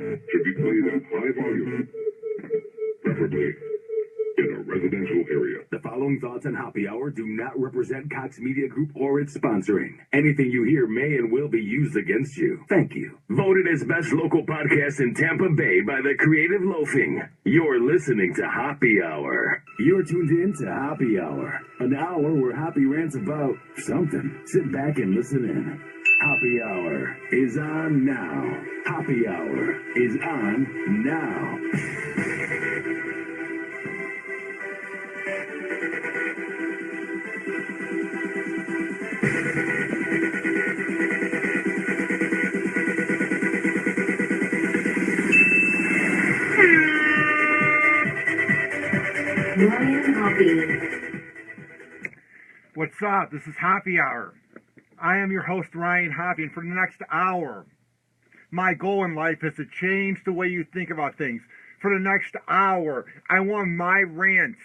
should be played at high volume, preferably in a residential area. The following thoughts on Happy Hour do not represent Cox Media Group or its sponsoring. Anything you hear may and will be used against you. Thank you. Voted as best local podcast in Tampa Bay by the Creative Loafing. You're listening to Happy Hour. You're tuned in to Happy Hour, an hour where Happy rants about something. Sit back and listen in. Happy Hour is on now. Happy Hour is on now. Ryan Hoppe. What's up? This is Happy Hour. I am your host, Ryan Hoppe, and for the next hour, my goal in life is to change the way you think about things. For the next hour, I want my rants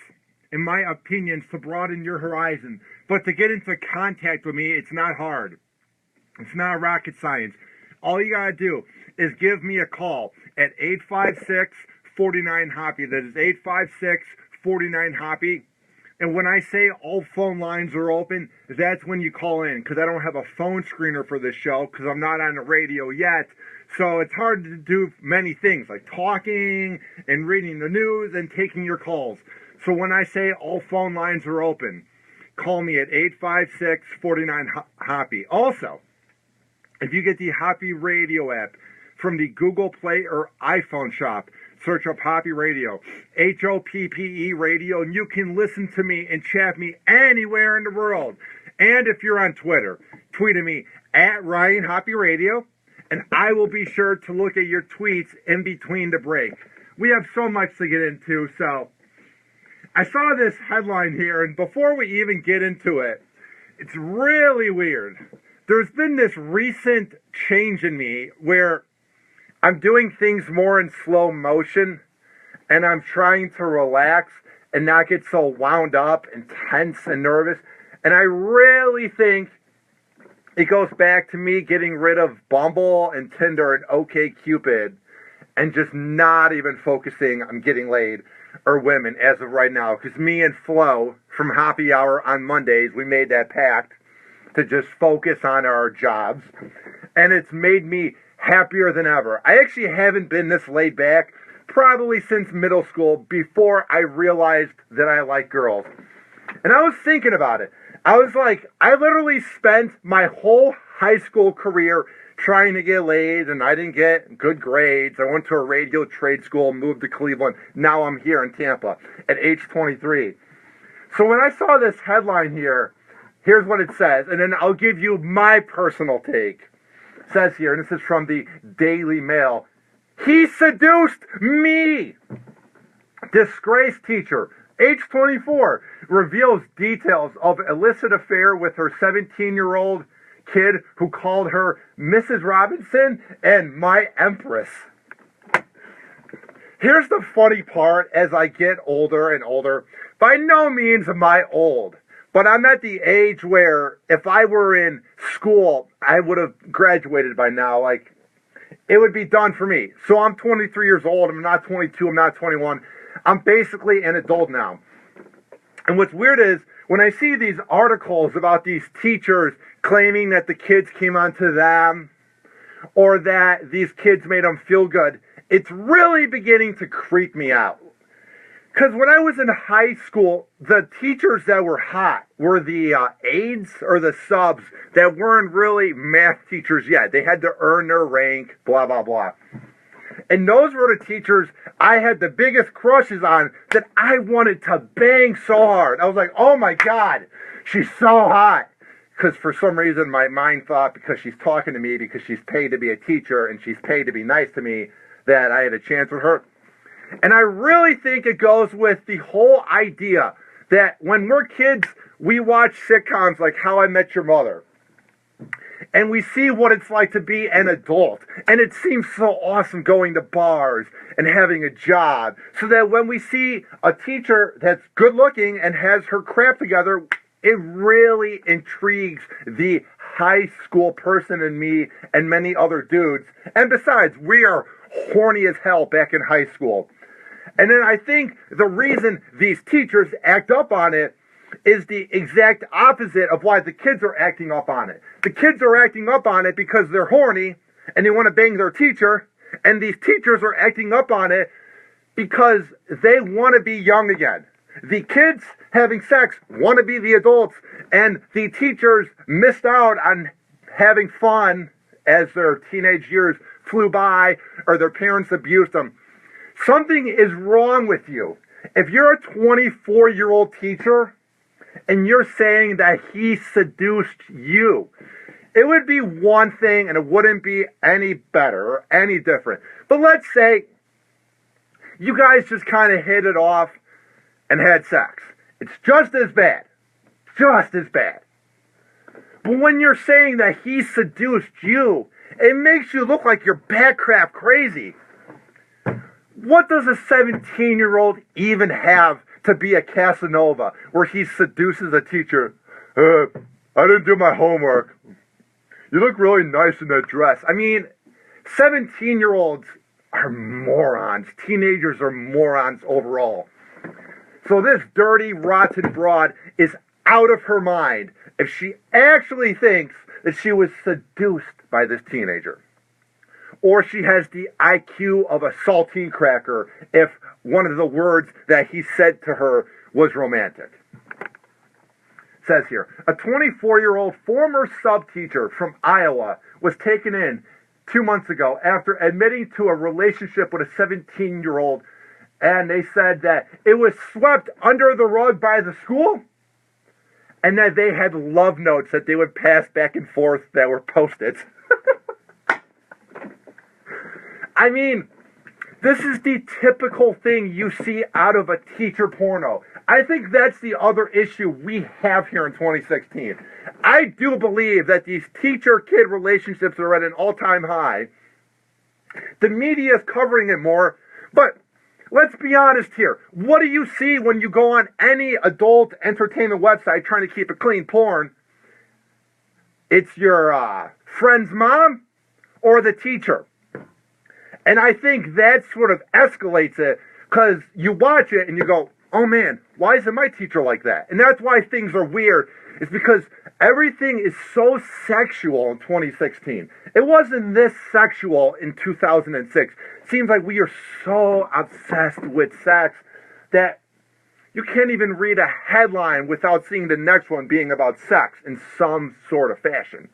and my opinions to broaden your horizon. But to get into contact with me, it's not hard. It's not rocket science. All you gotta do is give me a call at 856-49-HOPPY. That is 856-49-HOPPY. And when I say all phone lines are open, that's when you call in, because I don't have a phone screener for this show, because I'm not on the radio yet. So it's hard to do many things, like talking and reading the news and taking your calls. So when I say all phone lines are open, call me at 856-49-HOPPY. Also, if you get the Hoppe Radio app from the Google Play or iPhone shop, search up Hoppe Radio, Hoppe Radio, and you can listen to me and chat me anywhere in the world. And if you're on Twitter, tweet at me at Ryan Hoppe Radio, and I will be sure to look at your tweets in between the break. We have so much to get into, so I saw this headline here, and before we even get into it, it's really weird. There's been this recent change in me where I'm doing things more in slow motion, and I'm trying to relax and not get so wound up and tense and nervous. And I really think it goes back to me getting rid of Bumble and Tinder and OkCupid and just not even focusing on getting laid or women as of right now. Because me and Flo from Happy Hour on Mondays, we made that pact to just focus on our jobs. And it's made me happier than ever. I actually haven't been this laid back probably since middle school, before I realized that I like girls. And I was thinking about it. I was like, I literally spent my whole high school career trying to get laid, and I didn't get good grades. I went to a radio trade school, moved to Cleveland. Now I'm here in Tampa at age 23. So when I saw this headline here, here's what it says, and then I'll give you my personal take. It says here, and this is from the Daily Mail, he seduced me. Disgraced teacher, age 24, reveals details of illicit affair with her 17-year-old kid who called her Mrs. Robinson and my Empress. Here's the funny part as I get older and older. By no means am I old, but I'm at the age where if I were in school, I would have graduated by now. Like, it would be done for me. So I'm 23 years old. I'm not 22. I'm not 21. I'm basically an adult now. And what's weird is when I see these articles about these teachers claiming that the kids came onto them or that these kids made them feel good, it's really beginning to creep me out. Because when I was in high school, the teachers that were hot were the aides or the subs that weren't really math teachers yet. They had to earn their rank, blah, blah, blah. And those were the teachers I had the biggest crushes on that I wanted to bang so hard. I was like, oh my God, she's so hot. Because for some reason my mind thought because she's talking to me, because she's paid to be a teacher and she's paid to be nice to me, that I had a chance with her. And I really think it goes with the whole idea that when we're kids, we watch sitcoms like How I Met Your Mother. And we see what it's like to be an adult. And it seems so awesome going to bars and having a job. So that when we see a teacher that's good looking and has her crap together, it really intrigues the high school person in me and many other dudes. And besides, we are horny as hell back in high school. And then I think the reason these teachers act up on it is the exact opposite of why the kids are acting up on it. The kids are acting up on it because they're horny and they want to bang their teacher, and these teachers are acting up on it because they want to be young again. The kids having sex want to be the adults, and the teachers missed out on having fun as their teenage years flew by or their parents abused them. Something is wrong with you. If you're a 24-year-old teacher and you're saying that he seduced you, it would be one thing and it wouldn't be any better or any different. But let's say you guys just kind of hit it off and had sex. It's just as bad. Just as bad. But when you're saying that he seduced you, it makes you look like you're batcrap crazy. What does a 17-year-old even have to be a Casanova where he seduces a teacher? I didn't do my homework. You look really nice in that dress. I mean, 17-year-olds are morons. Teenagers are morons overall. So this dirty, rotten broad is out of her mind if she actually thinks that she was seduced by this teenager. Or she has the IQ of a saltine cracker if one of the words that he said to her was romantic. It says here, a 24-year-old former sub-teacher from Iowa was taken in 2 months ago after admitting to a relationship with a 17-year-old, and they said that it was swept under the rug by the school and that they had love notes that they would pass back and forth that were Post-its. I mean, this is the typical thing you see out of a teacher porno. I think that's the other issue we have here in 2016. I do believe that these teacher-kid relationships are at an all-time high. The media is covering it more, but let's be honest here. What do you see when you go on any adult entertainment website trying to keep it clean porn? It's your friend's mom or the teacher. And I think that sort of escalates it because you watch it and you go, oh man, why isn't my teacher like that? And that's why things are weird. It's because everything is so sexual in 2016. It wasn't this sexual in 2006. Seems like we are so obsessed with sex that you can't even read a headline without seeing the next one being about sex in some sort of fashion.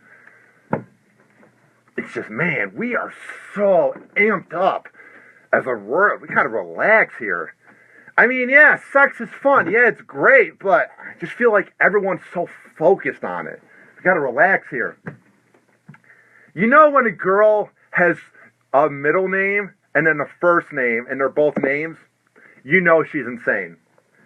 It's just, man, we are so amped up as a world. We kind of relax here. I mean, yeah, sex is fun. Yeah, it's great, but I just feel like everyone's so focused on it. We got to relax here. You know when a girl has a middle name and then a first name and they're both names? You know she's insane.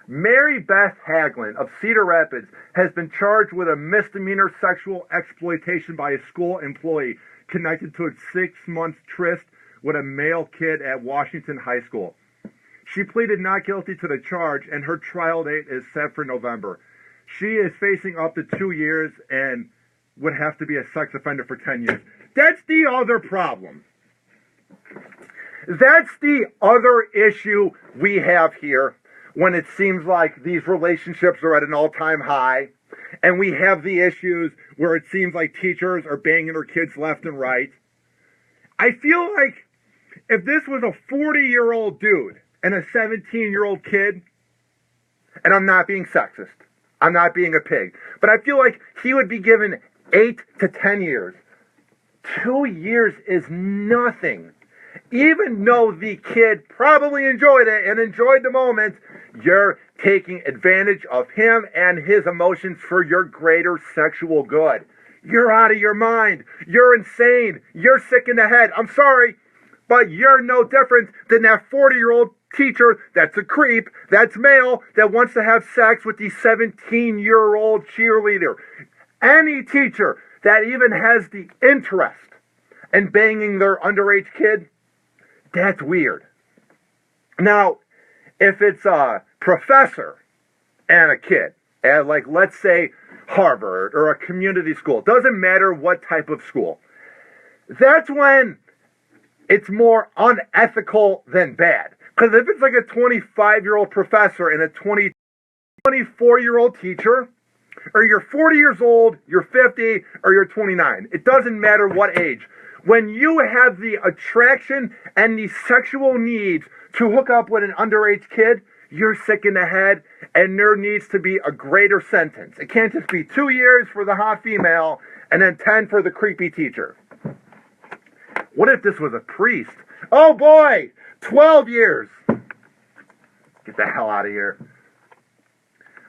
Mary Beth Haglund of Cedar Rapids has been charged with a misdemeanor sexual exploitation by a school employee connected to a 6-month tryst with a male kid at Washington High School. She pleaded not guilty to the charge, and her trial date is set for November. She is facing up to 2 years and would have to be a sex offender for 10 years. That's the other problem. That's the other issue we have here when it seems like these relationships are at an all-time high. And we have the issues where it seems like teachers are banging their kids left and right. I feel like if this was a 40-year-old dude and a 17-year-old kid, and I'm not being sexist, I'm not being a pig, but I feel like he would be given 8 to 10 years. 2 years is nothing. Even though the kid probably enjoyed it and enjoyed the moment, you're taking advantage of him and his emotions for your greater sexual good. You're out of your mind. You're insane. You're sick in the head. I'm sorry, but you're no different than that 40-year-old teacher that's a creep, that's male, that wants to have sex with the 17-year-old cheerleader. Any teacher that even has the interest in banging their underage kid, that's weird. Now, if it's a professor and a kid, at like, let's say, Harvard or a community school, doesn't matter what type of school, that's when it's more unethical than bad. Because if it's like a 25-year-old professor and a 24-year-old teacher, or you're 40 years old, you're 50, or you're 29, it doesn't matter what age. When you have the attraction and the sexual needs to hook up with an underage kid, you're sick in the head, and there needs to be a greater sentence. It can't just be 2 years for the hot female and then 10 for the creepy teacher. What if this was a priest? Oh boy, 12 years. Get the hell out of here.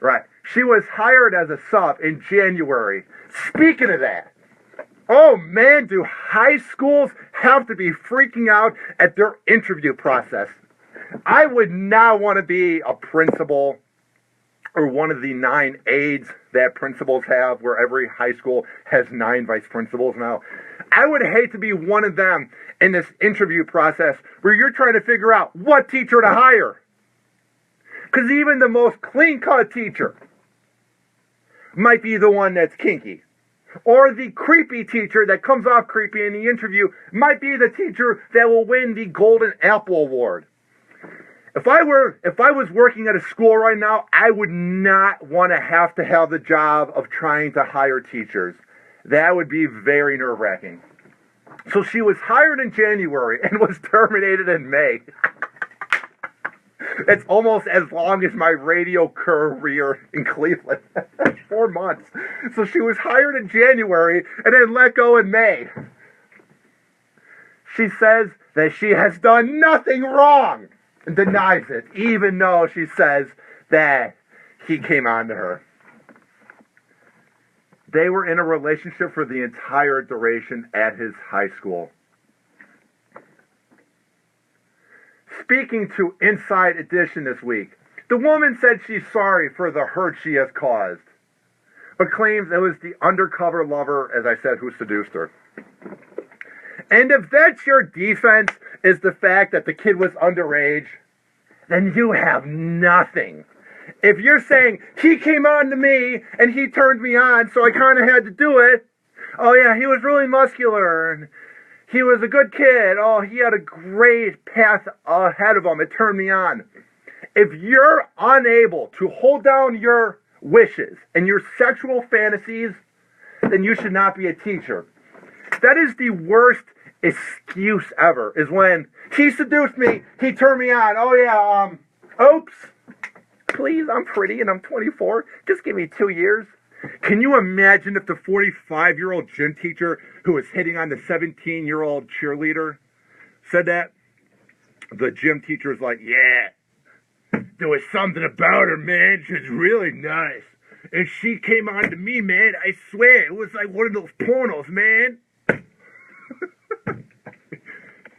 Right. She was hired as a sub in January. Speaking of that, oh man, do high schools have to be freaking out at their interview process. I would not want to be a principal or one of the 9 aides that principals have, where every high school has 9 vice principals now. I would hate to be one of them in this interview process where you're trying to figure out what teacher to hire. Because even the most clean-cut teacher might be the one that's kinky. Or the creepy teacher that comes off creepy in the interview might be the teacher that will win the Golden Apple Award. If I was working at a school right now, I would not want to have the job of trying to hire teachers. That would be very nerve-wracking. So she was hired in January and was terminated in May. It's almost as long as my radio career in Cleveland. 4 months. So she was hired in January and then let go in May. She says that she has done nothing wrong and denies it, even though she says that he came on to her. They were in a relationship for the entire duration at his high school. Speaking to Inside Edition this week, the woman said she's sorry for the hurt she has caused, but claims it was the undercover lover, as I said, who seduced her. And if that's your defense, is the fact that the kid was underage, then you have nothing. If you're saying, he came on to me, and he turned me on, so I kind of had to do it. Oh yeah, he was really muscular, and he was a good kid. Oh, he had a great path ahead of him. It turned me on. If you're unable to hold down your wishes and your sexual fantasies, then you should not be a teacher. That is the worst excuse ever, is when he seduced me, he turned me on. Oh yeah, oops. Please, I'm pretty and I'm 24. Just give me 2 years. Can you imagine if the 45-year-old gym teacher who was hitting on the 17-year-old cheerleader said that? The gym teacher's like, yeah, there was something about her, man. She was really nice. And she came on to me, man. I swear, it was like one of those pornos, man.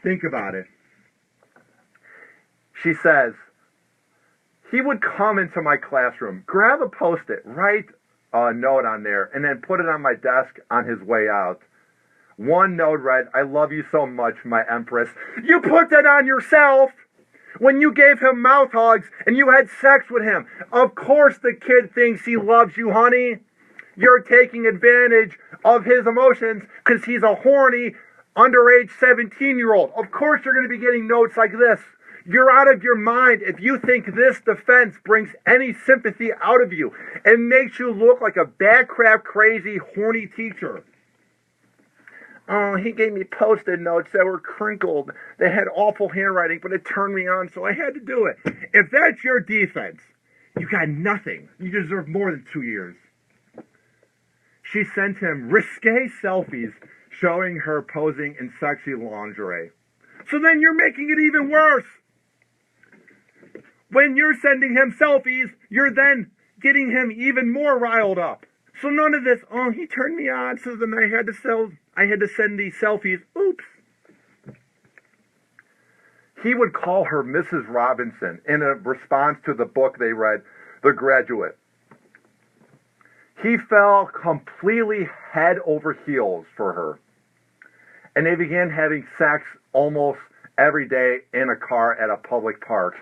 Think about it. She says, he would come into my classroom, grab a Post-it, write a note on there, and then put it on my desk on his way out. One note read, I love you so much, my empress. You put that on yourself when you gave him mouth hugs and you had sex with him. Of course the kid thinks he loves you, honey. You're taking advantage of his emotions because he's a horny, underage 17-year-old. Of course you're going to be getting notes like this. You're out of your mind if you think this defense brings any sympathy out of you and makes you look like a bad crap, crazy, horny teacher. Oh, he gave me Post-it notes that were crinkled. They had awful handwriting, but it turned me on, so I had to do it. If that's your defense, you got nothing. You deserve more than 2 years. She sent him risque selfies showing her posing in sexy lingerie. So then you're making it even worse. When you're sending him selfies, you're then getting him even more riled up. So none of this, oh, he turned me on, so then I had to send these selfies. Oops. He would call her Mrs. Robinson in a response to the book they read, The Graduate. He fell completely head over heels for her. And they began having sex almost every day in a car at a public park.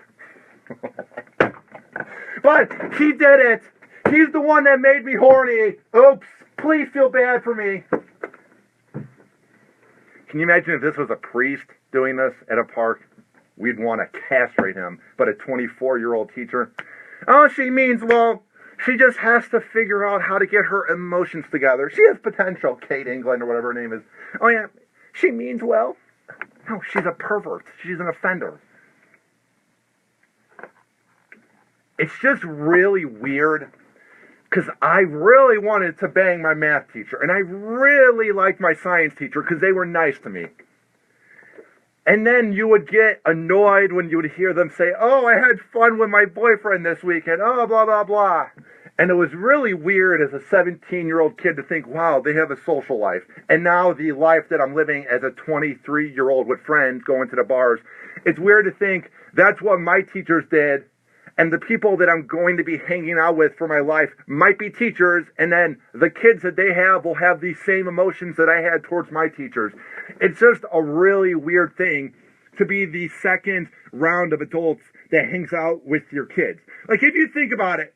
But he did it. He's the one that made me horny. Oops. Please feel bad for me. Can you imagine if this was a priest doing this at a park, we'd want to castrate him. But a 24-year-old teacher, oh, she means, well, she just has to figure out how to get her emotions together. She has potential, Kate England or whatever her name is. Oh, yeah, she means well. No, she's a pervert. She's an offender. It's just really weird because I really wanted to bang my math teacher, and I really liked my science teacher because they were nice to me. And then you would get annoyed when you would hear them say, oh, I had fun with my boyfriend this weekend, oh, blah, blah, blah. And it was really weird as a 17-year-old kid to think, wow, they have a social life. And now the life that I'm living as a 23-year-old with friends going to the bars, it's weird to think that's what my teachers did. And the people that I'm going to be hanging out with for my life might be teachers, and then the kids that they have will have these same emotions that I had towards my teachers. It's just a really weird thing to be the second round of adults that hangs out with your kids. Like, if you think about it,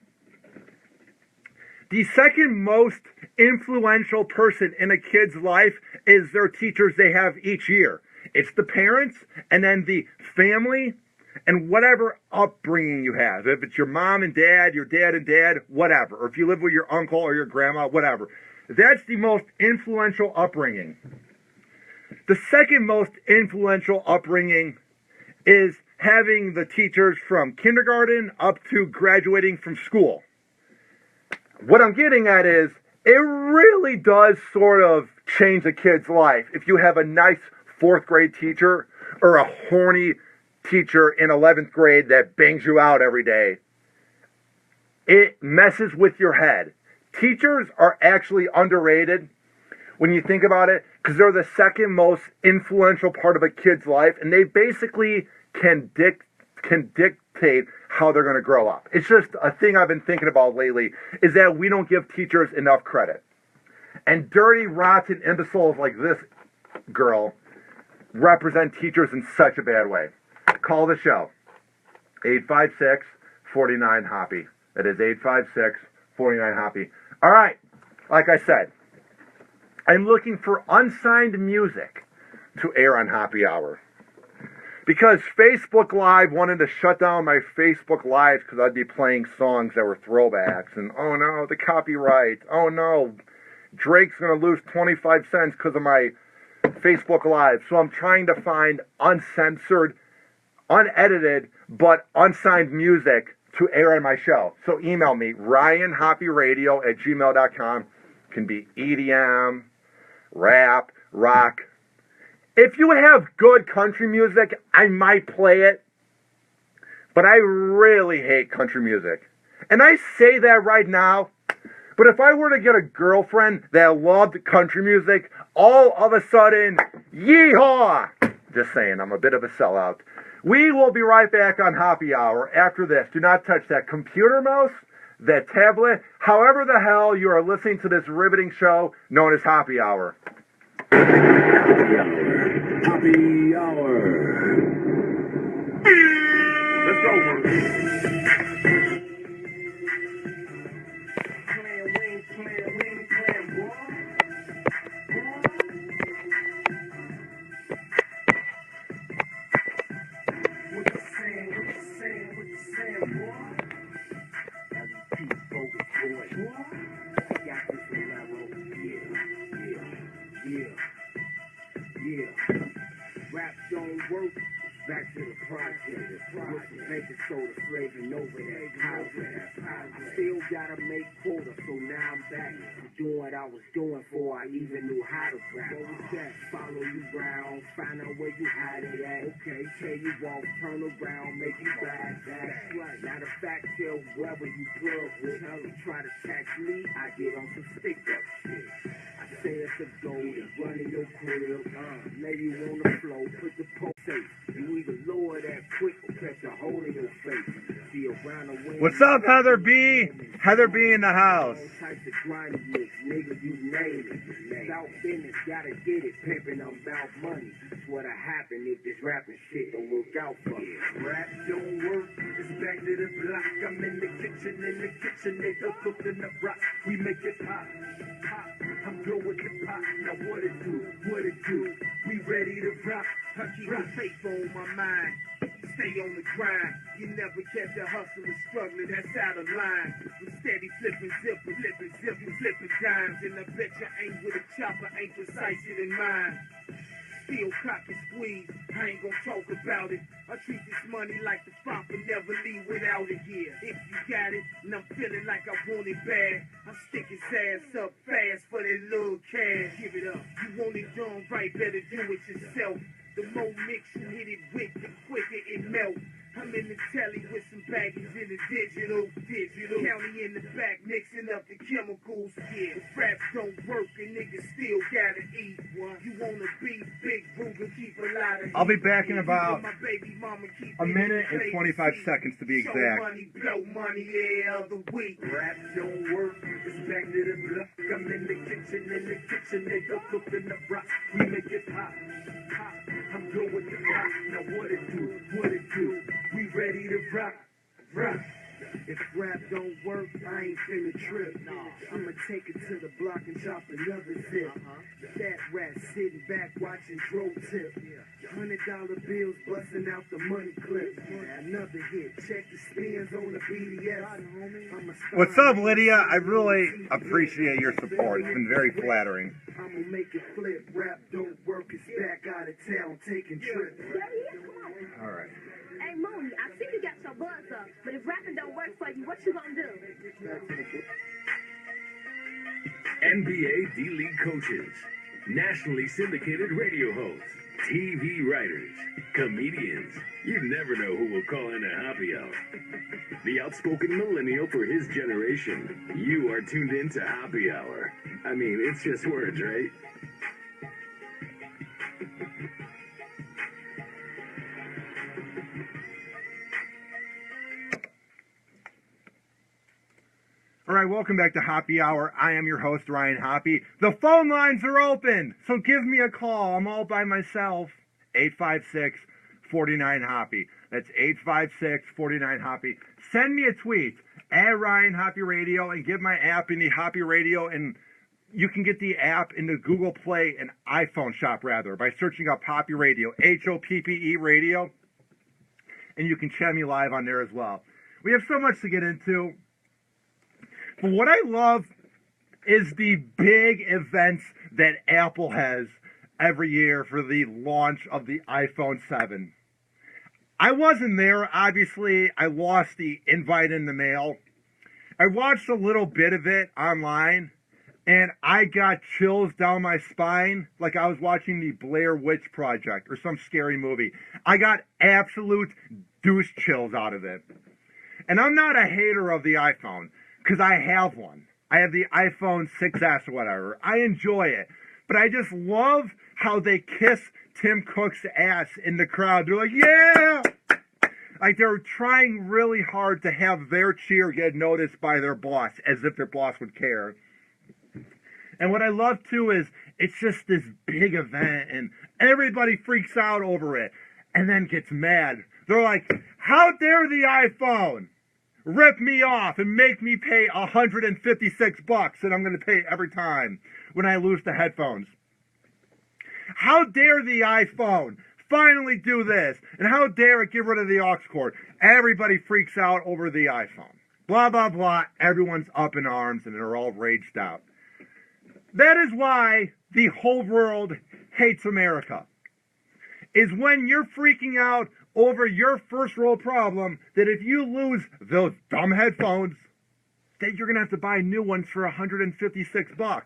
the second most influential person in a kid's life is their teachers they have each year. It's the parents, and then the family, and whatever upbringing you have. If it's your mom and dad, your dad and dad, whatever. Or if you live with your uncle or your grandma, whatever. That's the most influential upbringing. The second most influential upbringing is having the teachers from kindergarten up to graduating from school. What I'm getting at is, it really does sort of change a kid's life if you have a nice 4th grade teacher or a horny teacher in 11th grade that bangs you out every day. It messes with your head. Teachers are actually underrated when you think about it, because they're the second most influential part of a kid's life, and they basically can dictate how they're going to grow up. It's just a thing I've been thinking about lately, is that we don't give teachers enough credit. And dirty, rotten imbeciles like this girl represent teachers in such a bad way. Call the show. 856-49-HOPPY. That is 856-49-HOPPY. All right. Like I said, I'm looking for unsigned music to air on Happy Hour. Because Facebook Live wanted to shut down my Facebook Lives because I'd be playing songs that were throwbacks. And, oh, no, the copyright. Oh, no, Drake's going to lose 25 cents because of my Facebook Live. So I'm trying to find uncensored, unedited, but unsigned music to air on my show. So email me, ryanhoppyradio@gmail.com. Can be EDM, rap, rock. If you have good country music, I might play it. But I really hate country music. And I say that right now. But if I were to get a girlfriend that loved country music, all of a sudden, yeehaw! Just saying, I'm a bit of a sellout. We will be right back on Happy Hour after this. Do not touch that computer mouse, that tablet, however the hell you are listening to this riveting show known as Happy Hour. Happy Hour. Let's go, Murphy. Rap don't work, back to the project. With some baking soda slaving over that project. I still gotta make quota, so now I'm back to doing what I was doing before I even knew how to rap. What was that? Follow you round, find out where you hide it at. Okay, tell you off, turn around, make you back. That's right. Now the fact, tell whoever you plug with, you try to tax me, I get on some stick up shit. Say it's a goal, running your crib, lay you on the floor, put the post safe. You either lower that quick or catch a hole in your face. See around the way. What's up, Heather B? Heather B in the house. All types of grindiness, nigga, you name it. South business, gotta get it, pimping, I'm about money. That's what what'll happen if this rapping shit don't work out for you. Rap don't work, it's back to the block. I'm in the kitchen, they go cooking up rocks. We make it pop, pop. I'm good with the pop. Now what it do? We ready to rock. I keep the faith on my mind. Stay on the grind. You never catch a hustler struggling, that's out of line. I'm steady flipping flipping dimes. And I bet you ain't with a chopper, ain't precise it in mine. Still cock and squeeze, I ain't gonna talk about it. I treat this money like the father, never leave without it here. If you got it, and I'm feeling like I want it bad, I stick his ass up fast for that little cash. Give it up. You want it done right, better do it yourself. The more mix you hit it with, the quicker it melt. I'm in the telly with some baggage in the digital. County in the back mixing up the chemicals. Yeah, if raps don't work and niggas still gotta eat. You wanna be big Ruger, keep a lot of. I'll be back in about my baby mama keep a minute and 25 seconds to be show exact. money, blow money every other week. Rap don't work, it's back to the block. I'm in the kitchen, they go cooking up rocks. We make it pop, pop. I'm good with the pop. Now what it do? We ready to rock, rock. If rap don't work, I ain't finna trip. I'ma take it to the block and chop another zip. Fat rat sitting back watching Dro tip. $100 bills busting out the money clip. Another hit. Check the spins on the BDS. What's up, Lydia? I really appreciate your support. It's been very flattering. I'ma make it flip. Rap don't work, it's back out of town taking trips. All right. Hey, Mooney, I see you got your buzz up, but if rapping don't work for you, what you gonna do? NBA D-League coaches, nationally syndicated radio hosts, TV writers, comedians. You never know who will call in a happy hour. The outspoken millennial for his generation. You are tuned in to Happy Hour. I mean, it's just words, right? All right, welcome back to Happy Hour. I am your host, Ryan Hoppe. The phone lines are open, so give me a call. I'm all by myself. 856-49-HOPPE. That's 856-49-HOPPE. Send me a tweet at Ryan Hoppe Radio and get my app in the Hoppe Radio, and you can get the app in the Google Play and iPhone shop, rather, by searching up Hoppe Radio, Hoppe Radio, and you can chat me live on there as well. We have so much to get into. But what I love is the big events that Apple has every year for the launch of the iPhone 7. I wasn't there, obviously. I lost the invite in the mail. I watched a little bit of it online, and I got chills down my spine like I was watching the Blair Witch Project or some scary movie. I got absolute douche chills out of it. And I'm not a hater of the iPhone, because I have one. I have the iPhone 6S or whatever. I enjoy it. But I just love how they kiss Tim Cook's ass in the crowd. They're like, yeah! Like they're trying really hard to have their cheer get noticed by their boss, as if their boss would care. And what I love, too, is it's just this big event, and everybody freaks out over it, and then gets mad. They're like, how dare the iPhone rip me off and make me pay $156, and I'm going to pay every time when I lose the headphones. How dare the iPhone finally do this, and how dare it get rid of the aux cord? Everybody freaks out over the iPhone. Blah, blah, blah. Everyone's up in arms, and they're all raged out. That is why the whole world hates America, is when you're freaking out over your first world problem, that if you lose those dumb headphones, that you're going to have to buy new ones for $156.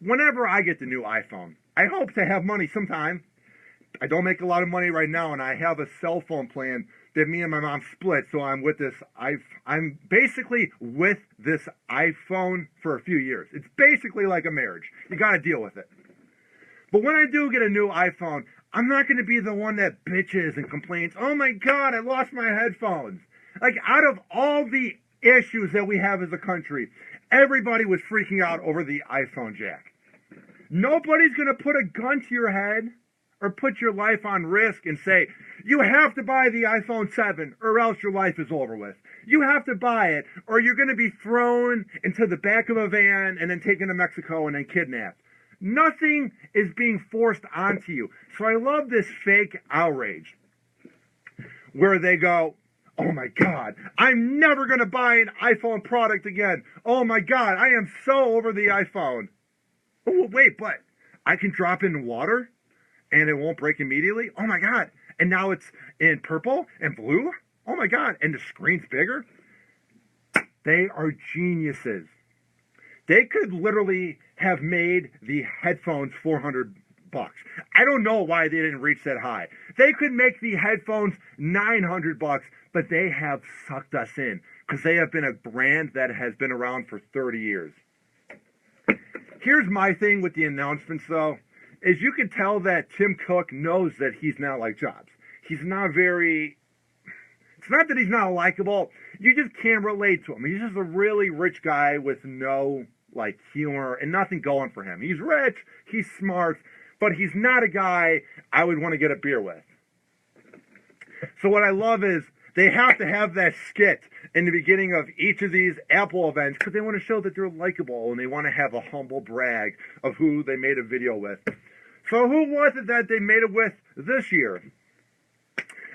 Whenever I get the new iPhone, I hope to have money sometime. I don't make a lot of money right now, and I have a cell phone plan that me and my mom split, so I'm basically with this iPhone for a few years. It's basically like a marriage. You got to deal with it. But when I do get a new iPhone, I'm not going to be the one that bitches and complains, oh my God, I lost my headphones. Like, out of all the issues that we have as a country, everybody was freaking out over the iPhone jack. Nobody's going to put a gun to your head or put your life on risk and say, you have to buy the iPhone 7 or else your life is over with. You have to buy it or you're going to be thrown into the back of a van and then taken to Mexico and then kidnapped. Nothing is being forced onto you. So I love this fake outrage where they go, oh my God, I'm never going to buy an iPhone product again. Oh my God, I am so over the iPhone. Oh, wait, but I can drop it in water and it won't break immediately? Oh my God. And now it's in purple and blue? Oh my God. And the screen's bigger? They are geniuses. They could literally have made the headphones $400. I don't know why they didn't reach that high. They could make the headphones $900, but they have sucked us in because they have been a brand that has been around for 30 years. Here's my thing with the announcements, though, is you can tell that Tim Cook knows that he's not like Jobs. He's not very... It's not that he's not likable. You just can't relate to him. He's just a really rich guy with no, like, humor and nothing going for him. He's rich, he's smart, but he's not a guy I would want to get a beer with. So what I love is they have to have that skit in the beginning of each of these Apple events because they want to show that they're likable and they want to have a humble brag of who they made a video with. So who was it that they made it with this year?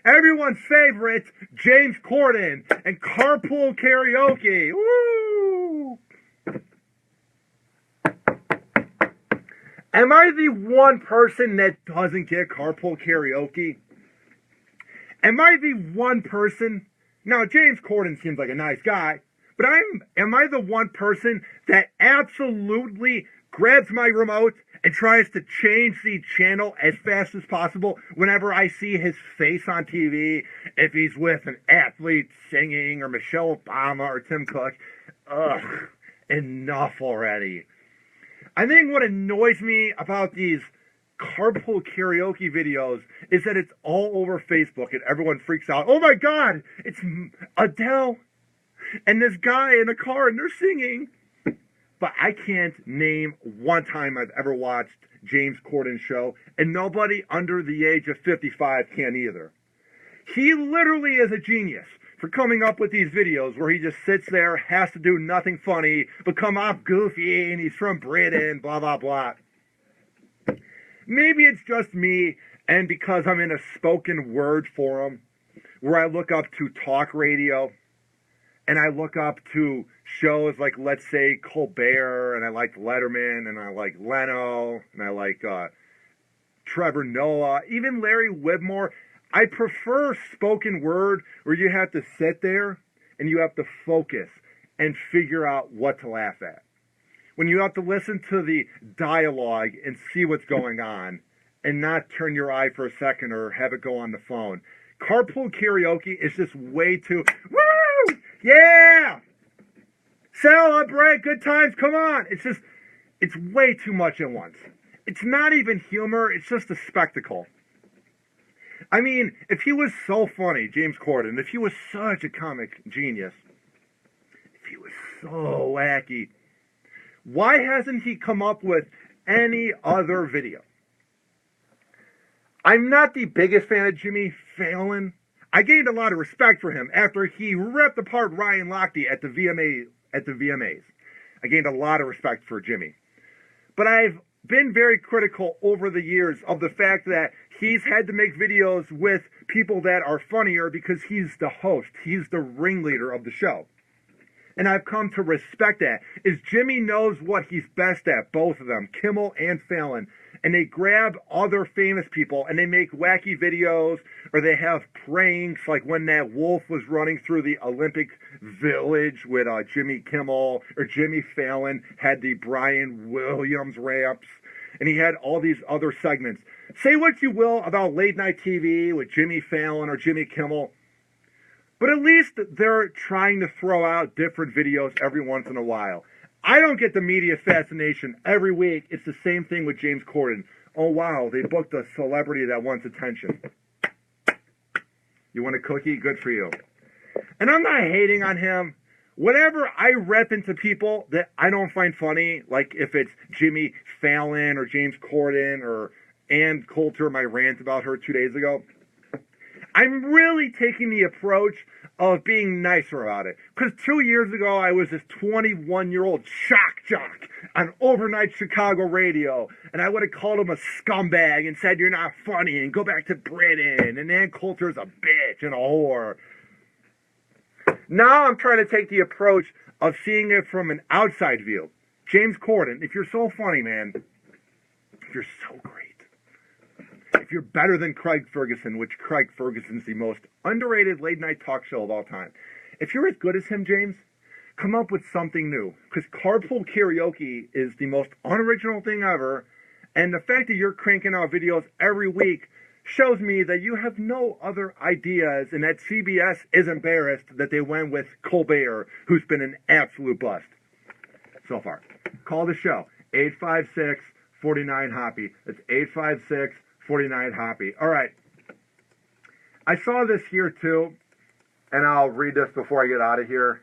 Everyone's favorite, James Corden and Carpool Karaoke. Woo! Am I the one person that doesn't get Carpool Karaoke? Am I the one person? Now, James Corden seems like a nice guy, but am I the one person that absolutely grabs my remote and tries to change the channel as fast as possible whenever I see his face on TV, if he's with an athlete singing or Michelle Obama or Tim Cook? Ugh, enough already. I think what annoys me about these Carpool Karaoke videos is that it's all over Facebook and everyone freaks out. Oh my God, it's Adele and this guy in a car and they're singing. But I can't name one time I've ever watched James Corden's show, and nobody under the age of 55 can either. He literally is a genius for coming up with these videos where he just sits there, has to do nothing funny, but come off goofy, and he's from Britain, blah, blah, blah. Maybe it's just me, and because I'm in a spoken word forum, where I look up to talk radio, and I look up to shows like, let's say, Colbert, and I like Letterman, and I like Leno, and I like Trevor Noah, even Larry Whitmore. I prefer spoken word where you have to sit there and you have to focus and figure out what to laugh at. When you have to listen to the dialogue and see what's going on and not turn your eye for a second or have it go on the phone. Carpool Karaoke is just way too... Woo! Yeah! Celebrate good times, come on! It's way too much at once. It's not even humor, it's just a spectacle. I mean, if he was so funny, James Corden, if he was such a comic genius, if he was so wacky, why hasn't he come up with any other video? I'm not the biggest fan of Jimmy Fallon. I gained a lot of respect for him after he ripped apart Ryan Lochte at the VMAs. I gained a lot of respect for Jimmy. But I've been very critical over the years of the fact that he's had to make videos with people that are funnier because he's the host. He's the ringleader of the show. And I've come to respect that. Is Jimmy knows what he's best at, both of them, Kimmel and Fallon. And they grab other famous people and they make wacky videos, or they have pranks, like when that wolf was running through the Olympic Village with Jimmy Kimmel, or Jimmy Fallon had the Brian Williams ramps, and he had all these other segments. Say what you will about late night TV with Jimmy Fallon or Jimmy Kimmel, but at least they're trying to throw out different videos every once in a while. I don't get the media fascination every week. It's the same thing with James Corden. Oh, wow, they booked a celebrity that wants attention. You want a cookie? Good for you. And I'm not hating on him. whenever I rep into people that I don't find funny, like if it's Jimmy Fallon or James Corden or Ann Coulter, my rant about her 2 days ago, I'm really taking the approach of being nicer about it. Because 2 years ago, I was this 21-year-old shock jock on overnight Chicago radio, and I would have called him a scumbag and said, you're not funny, and go back to Britain, and Ann Coulter's a bitch and a whore. Now I'm trying to take the approach of seeing it from an outside view. James Corden, if you're so funny, man, if you're so great, if you're better than Craig Ferguson, which Craig Ferguson's the most underrated late-night talk show of all time, if you're as good as him, James, come up with something new. Because carpool karaoke is the most unoriginal thing ever, and the fact that you're cranking out videos every week shows me that you have no other ideas and that CBS is embarrassed that they went with Colbert, who's been an absolute bust so far. Call the show, 856-49-HOPPY. That's 856-49-HOPPY. All right. I saw this here too, and I'll read this before I get out of here.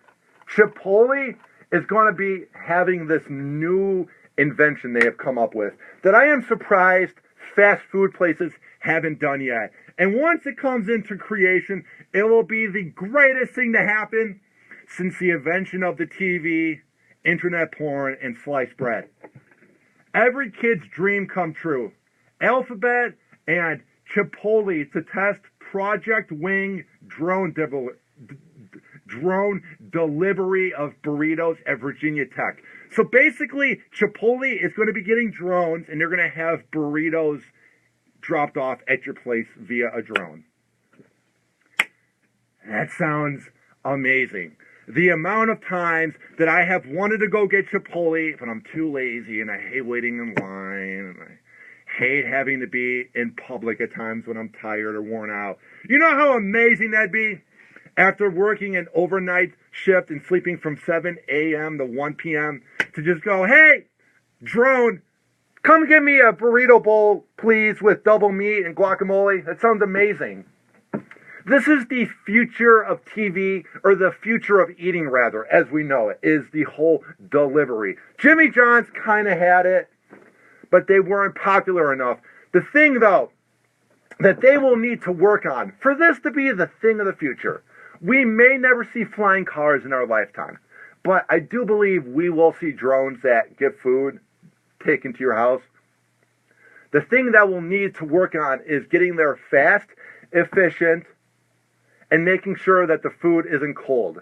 Chipotle is going to be having this new invention they have come up with that I am surprised fast food places haven't done yet. And once it comes into creation, it will be the greatest thing to happen since the invention of the TV, internet porn, and sliced bread. Every kid's dream come true. Alphabet and Chipotle to test Project Wing drone delivery of burritos at Virginia Tech. So basically, Chipotle is going to be getting drones, and they're going to have burritos dropped off at your place via a drone. That sounds amazing. The amount of times that I have wanted to go get Chipotle, but I'm too lazy, and I hate waiting in line, and I hate having to be in public at times when I'm tired or worn out. You know how amazing that'd be? After working an overnight shift and sleeping from 7 a.m. to 1 p.m. to just go, hey, drone, come get me a burrito bowl, please, with double meat and guacamole. That sounds amazing. This is the future of TV, or the future of eating, rather, as we know it, is the whole delivery. Jimmy John's kind of had it, but they weren't popular enough. The thing, though, that they will need to work on for this to be the thing of the future, we may never see flying cars in our lifetime, but I do believe we will see drones that get food taken to your house. The thing that we'll need to work on is getting there fast, efficient, and making sure that the food isn't cold.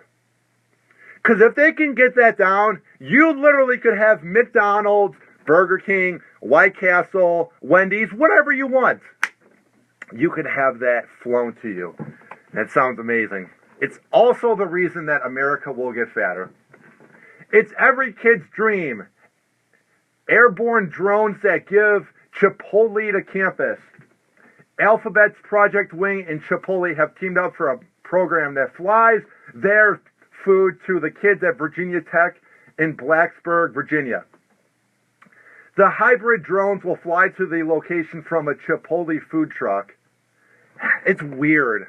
Because if they can get that down, you literally could have McDonald's, Burger King, White Castle, Wendy's, whatever you want. You could have that flown to you. That sounds amazing. It's also the reason that America will get fatter. It's every kid's dream. Airborne drones that give Chipotle to campus. Alphabet's Project Wing and Chipotle have teamed up for a program that flies their food to the kids at Virginia Tech in Blacksburg, Virginia. The hybrid drones will fly to the location from a Chipotle food truck. It's weird.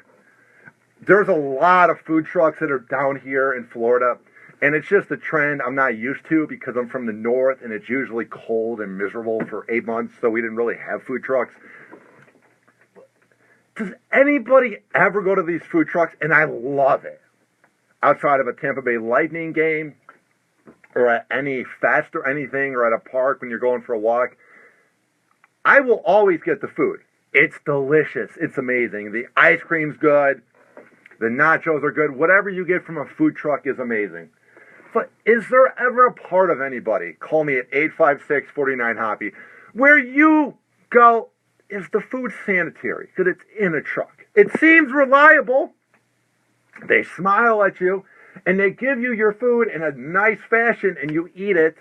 There's a lot of food trucks that are down here in Florida, and it's just a trend I'm not used to because I'm from the north, and it's usually cold and miserable for 8 months, so we didn't really have food trucks. Does anybody ever go to these food trucks? And I love it. Outside of a Tampa Bay Lightning game, or at any fest or anything, or at a park when you're going for a walk, I will always get the food. It's delicious. It's amazing. The ice cream's good. The nachos are good. Whatever you get from a food truck is amazing. But is there ever a part of anybody, call me at 856-49-HOPPY, where you go, is the food sanitary? Because it's in a truck. It seems reliable. They smile at you, and they give you your food in a nice fashion, and you eat it.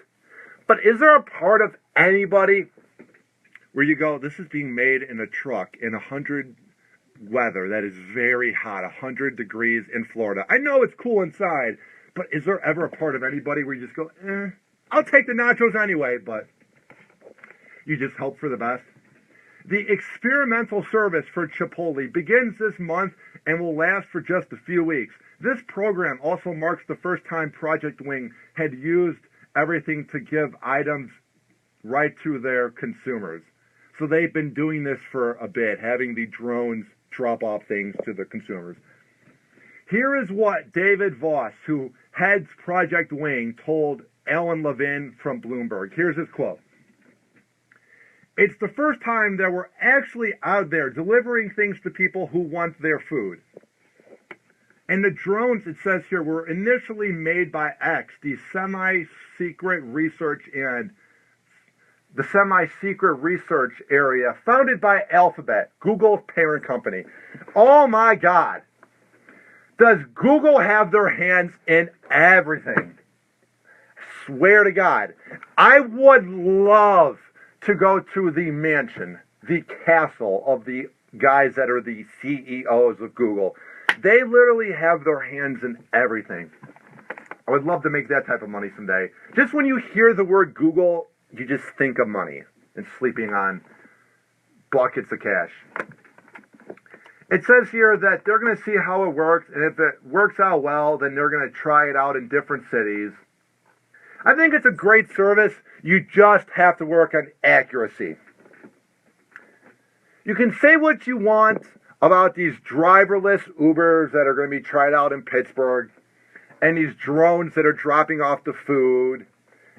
But is there a part of anybody where you go, this is being made in a truck in 100 weather that is very hot, 100 degrees in Florida? I know it's cool inside, but is there ever a part of anybody where you just go, I'll take the nachos anyway, but you just hope for the best? The experimental service for Chipotle begins this month and will last for just a few weeks. This program also marks the first time Project Wing had used everything to give items right to their consumers. So they've been doing this for a bit, having the drones drop off things to the consumers. Here is what David Voss, who heads Project Wing, told Alan Levin from Bloomberg. Here's his quote. It's the first time that we're actually out there delivering things to people who want their food. And the drones, it says here, were initially made by X, the semi-secret research area founded by Alphabet, Google's parent company. Oh my God. Does Google have their hands in everything? Swear to God. I would love to go to the mansion, the castle of the guys that are the CEOs of Google. They literally have their hands in everything. I would love to make that type of money someday. Just when you hear the word Google, you just think of money and sleeping on buckets of cash. It says here that they're going to see how it works, and if it works out well, then they're going to try it out in different cities. I think it's a great service. You just have to work on accuracy. You can say what you want about these driverless Ubers that are going to be tried out in Pittsburgh, and these drones that are dropping off the food,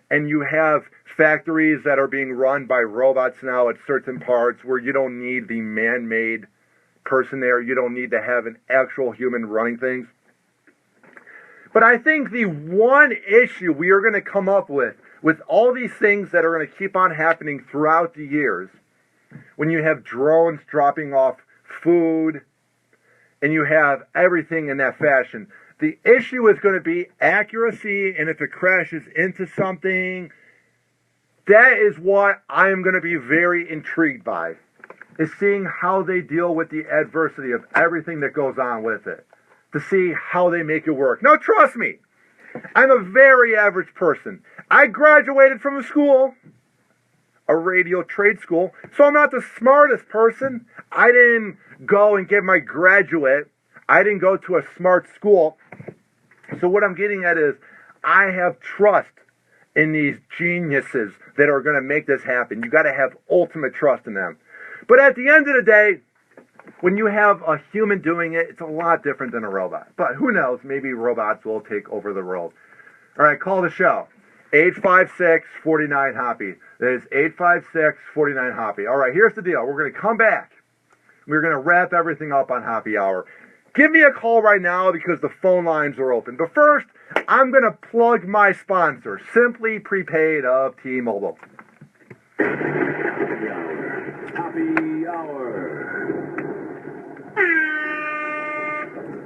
and you have factories that are being run by robots now at certain parts where you don't need the man-made person there. You don't need to have an actual human running things. But I think the one issue we are going to come up with all these things that are going to keep on happening throughout the years, when you have drones dropping off food and you have everything in that fashion, the issue is going to be accuracy, and if it crashes into something, that is what I am going to be very intrigued by, is seeing how they deal with the adversity of everything that goes on with it, to see how they make it work. Now, trust me, I'm a very average person. I graduated from a school, a radio trade school, so I'm not the smartest person. I didn't go and get my graduate. I didn't go to a smart school. So what I'm getting at is I have trust in these geniuses that are going to make this happen. You got to have ultimate trust in them. But at the end of the day, when you have a human doing it, it's a lot different than a robot. But who knows? Maybe robots will take over the world. All right, call the show. 856-49-HOPPY. That is 856-49-HOPPY. All right, here's the deal. We're going to come back. We're going to wrap everything up on Happy Hour. Give me a call right now because the phone lines are open. But first, I'm going to plug my sponsor, Simply Prepaid of T-Mobile. Happy hour.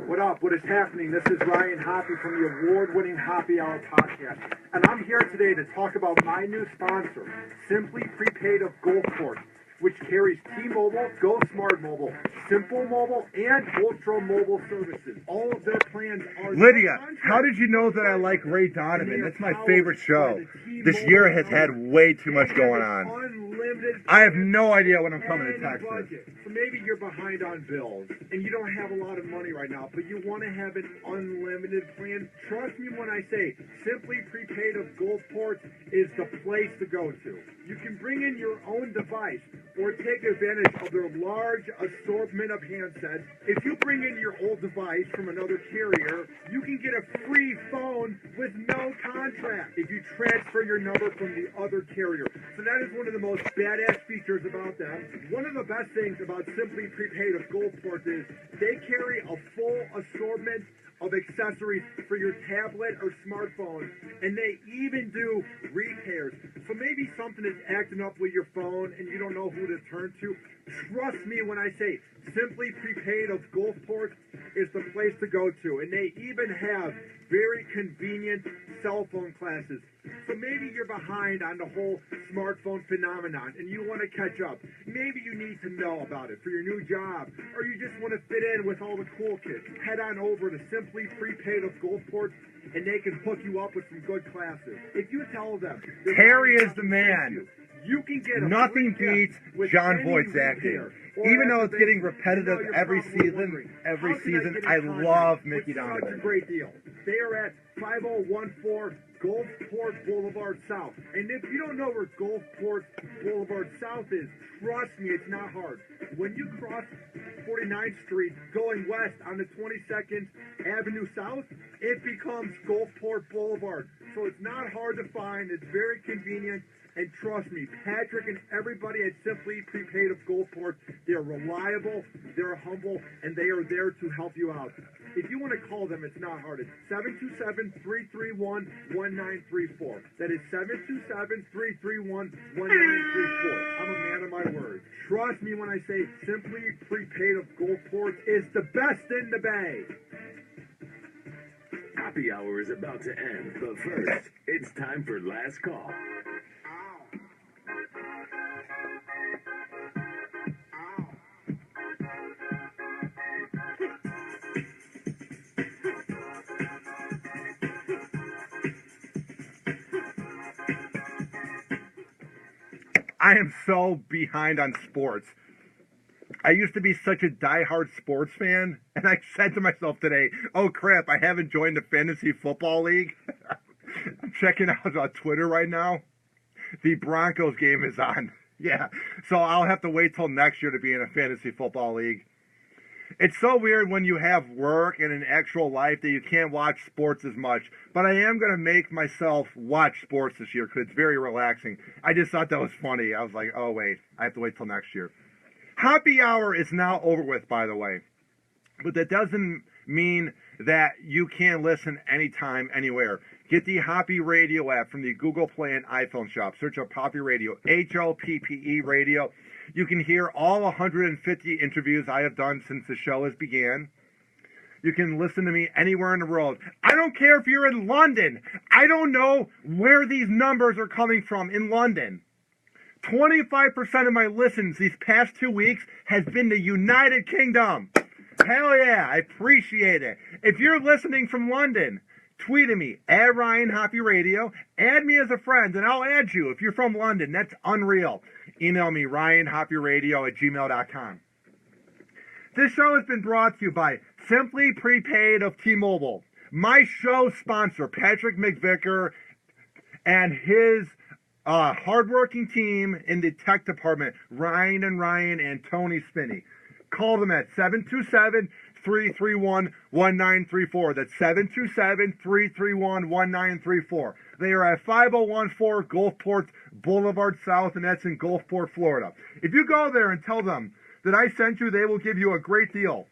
What up? What is happening? This is Ryan Hoppe from the award-winning Happy Hour podcast. And I'm here today to talk about my new sponsor, Simply Prepaid of Gulfport, which carries T-Mobile, Go Smart Mobile, Simple Mobile, and Ultra Mobile services. All of their plans are... Lydia, how did you know that I like Ray Donovan? That's my favorite show. This year has had way too much going on. I have no idea when I'm coming to Texas. So maybe you're behind on bills, and you don't have a lot of money right now, but you want to have an unlimited plan. Trust me when I say Simply Prepaid of Gulfport is the place to go to. You can bring in your own device or take advantage of their large assortment of handsets. If you bring in your old device from another carrier, you can get a free phone with no contract if you transfer your number from the other carrier. So that is one of the most badass features about them. One of the best things about Simply Prepaid of Gulfport is they carry a full assortment of accessories for your tablet or smartphone, and they even do repairs. So maybe something is acting up with your phone and you don't know who to turn to. Trust me when I say Simply Prepaid of Gulfport is the place to go to, and they even have very convenient cell phone classes. So maybe you're behind on the whole smartphone phenomenon and you want to catch up. Maybe you need to know about it for your new job, or you just want to fit in with all the cool kids. Head on over to Simply Prepaid of Gulfport and they can hook you up with some good classes. If you tell them... Harry is the man. You can get Nothing beats John Voight's acting. Even though it's getting repetitive every season, I love Mickey Donovan. Such a great deal. They are at 5014 Gulfport Boulevard South. And if you don't know where Gulfport Boulevard South is, trust me, it's not hard. When you cross 49th Street going west on the 22nd Avenue South, it becomes Gulfport Boulevard. So it's not hard to find. It's very convenient. And trust me, Patrick and everybody at Simply Prepaid of Gulfport, they're reliable, they're humble, and they are there to help you out. If you want to call them, it's not hard. It's 727-331-1934. That is 727-331-1934. I'm a man of my word. Trust me when I say Simply Prepaid of Gulfport is the best in the Bay. Happy hour is about to end, but first, it's time for last call. I am so behind on sports. I used to be such a diehard sports fan, and I said to myself today, oh crap, I haven't joined the fantasy football league. I'm checking out on Twitter right now. The Broncos game is on. Yeah, so I'll have to wait till next year to be in a fantasy football league. It's so weird when you have work and an actual life that you can't watch sports as much. But I am going to make myself watch sports this year because it's very relaxing. I just thought that was funny. I was like, oh, wait, I have to wait till next year. Happy hour is now over with, by the way. But that doesn't mean that you can't listen anytime, anywhere. Get the Hoppe Radio app from the Google Play and iPhone shop. Search up Hoppe Radio, Hoppe Radio. You can hear all 150 interviews I have done since the show has began. You can listen to me anywhere in the world. I don't care if you're in London. I don't know where these numbers are coming from in London. 25% of my listens these past 2 weeks has been the United Kingdom. Hell yeah, I appreciate it. If you're listening from London, tweet at me, at Ryan Hoppe Radio. Add me as a friend, and I'll add you if you're from London. That's unreal. Email me, ryanhopperadio@gmail.com. This show has been brought to you by Simply Prepaid of T-Mobile. My show sponsor, Patrick McVicker, and his hardworking team in the tech department, Ryan and Tony Spinney. Call them at 727-331-1934. That's 727-331-1934. They are at 5014 Gulfport Boulevard South, and that's in Gulfport, Florida. If you go there and tell them that I sent you, they will give you a great deal.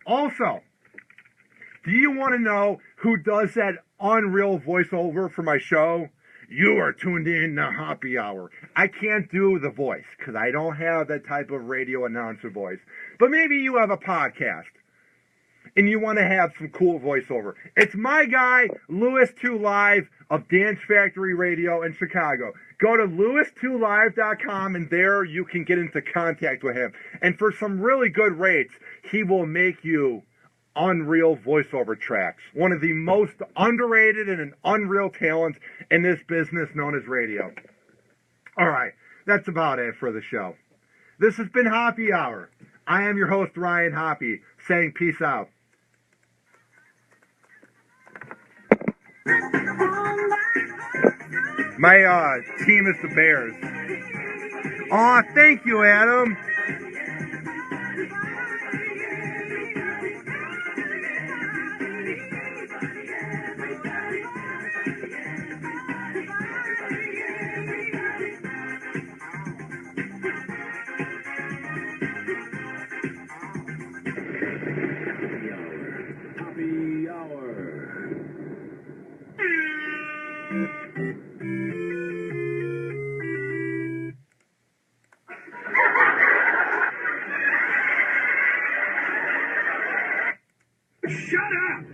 Also, do you want to know who does that unreal voiceover for my show? You are tuned in to Happy Hour. I can't do the voice because I don't have that type of radio announcer voice. But maybe you have a podcast and you want to have some cool voiceover. It's my guy, Louis 2 Live of Dance Factory Radio in Chicago. Go to louis2live.com and there you can get into contact with him. And for some really good rates, he will make you unreal voiceover tracks. One of the most underrated and an unreal talent in this business known as radio. All right, that's about it for the show. This has been Happy Hour. I am your host, Ryan Hoppe, saying peace out. My team is the Bears. Aw, thank you, Adam. Happy hour. Shut up!